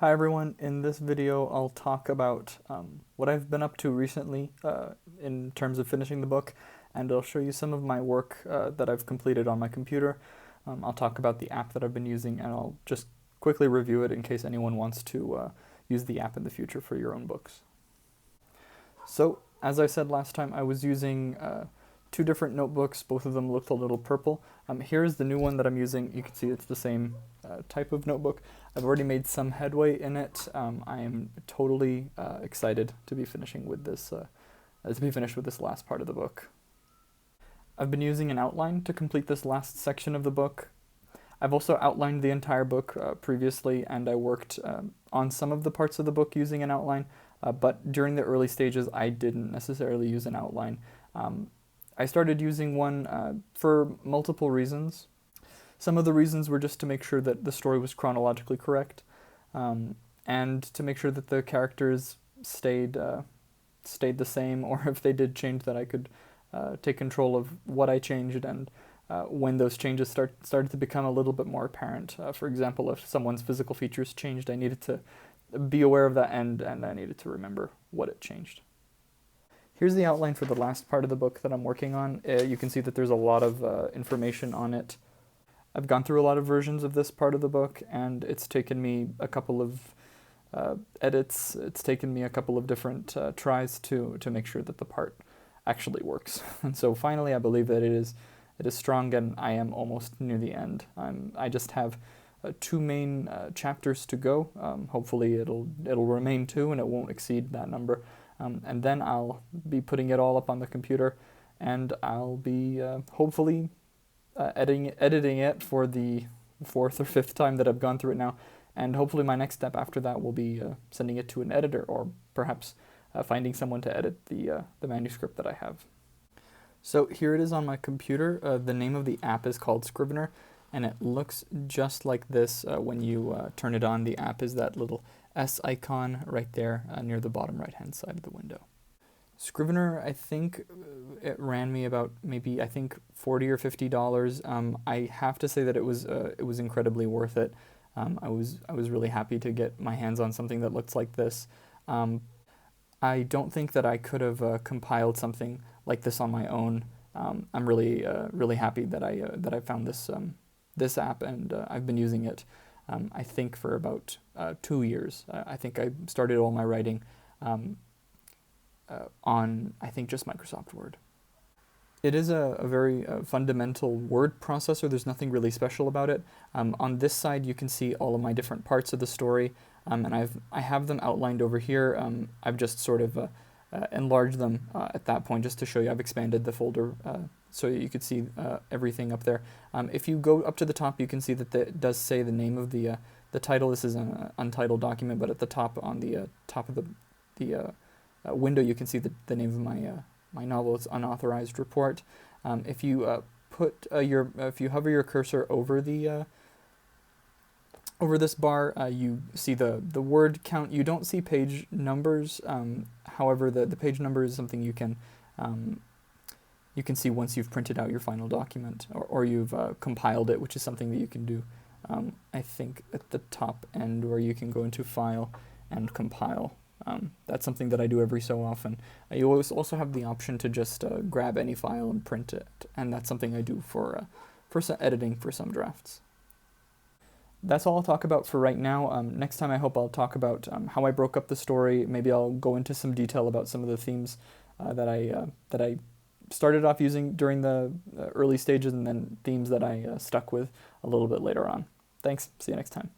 Hi everyone, in this video I'll talk about what I've been up to recently in terms of finishing the book, and I'll show you some of my work that I've completed on my computer. I'll talk about the app that I've been using, and I'll just quickly review it in case anyone wants to use the app in the future for your own books. So, as I said last time, I was using two different notebooks. Both of them looked a little purple. Here's the new one that I'm using. You can see it's the same type of notebook. I've already made some headway in it. I am totally excited to be finishing with this, finished with this last part of the book. I've been using an outline to complete this last section of the book. I've also outlined the entire book previously, and I worked on some of the parts of the book using an outline, but during the early stages I didn't necessarily use an outline. I started using one for multiple reasons. Some of the reasons were just to make sure that the story was chronologically correct, and to make sure that the characters stayed the same, or if they did change, that I could take control of what I changed, and when those changes started to become a little bit more apparent. For example, if someone's physical features changed, I needed to be aware of that, and I needed to remember what it changed. Here's the outline for the last part of the book that I'm working on. You can see that there's a lot of information on it. I've gone through a lot of versions of this part of the book, and it's taken me a couple of edits. It's taken me a couple of different tries to make sure that the part actually works. And so finally I believe that it is strong, and I am almost near the end. I just have two main chapters to go. Hopefully it'll remain two and it won't exceed that number. And then I'll be putting it all up on the computer, and I'll be hopefully editing it for the fourth or fifth time that I've gone through it now, and hopefully my next step after that will be sending it to an editor, or perhaps finding someone to edit the manuscript that I have. So here it is on my computer. The name of the app is called Scrivener, and it looks just like this when you turn it on. The app is that little S icon right there near the bottom right hand side of the window. Scrivener, I think it ran me about maybe $40 or $50. I have to say that it was incredibly worth it. I was really happy to get my hands on something that looks like this. I don't think that I could have compiled something like this on my own. I'm really happy that I found this app, and I've been using it I think for about 2 years. I think I started all my writing on, I think, just Microsoft Word. It is a very fundamental word processor. There's nothing really special about it. On this side you can see all of my different parts of the story, and I have them outlined over here. I've just sort of enlarged them at that point just to show you. I've expanded the folder so you could see everything up there. If you go up to the top, you can see that it does say the name of the title. This is an untitled document, but at the top, on the top of the window, you can see the name of my novel. It's Unauthorized Report. If you if you hover your cursor over over this bar, you see the word count. You don't see page numbers. However, the page number is something you can see once you've printed out your final document, or you've compiled it, which is something that you can do, I think, at the top end, where you can go into File and Compile. That's something that I do every so often. You always also have the option to just grab any file and print it, and that's something I do for some editing for some drafts. That's all I'll talk about for right now. Next time I hope I'll talk about how I broke up the story. Maybe I'll go into some detail about some of the themes that I started off using during the early stages, and then themes that I stuck with a little bit later on. Thanks. See you next time.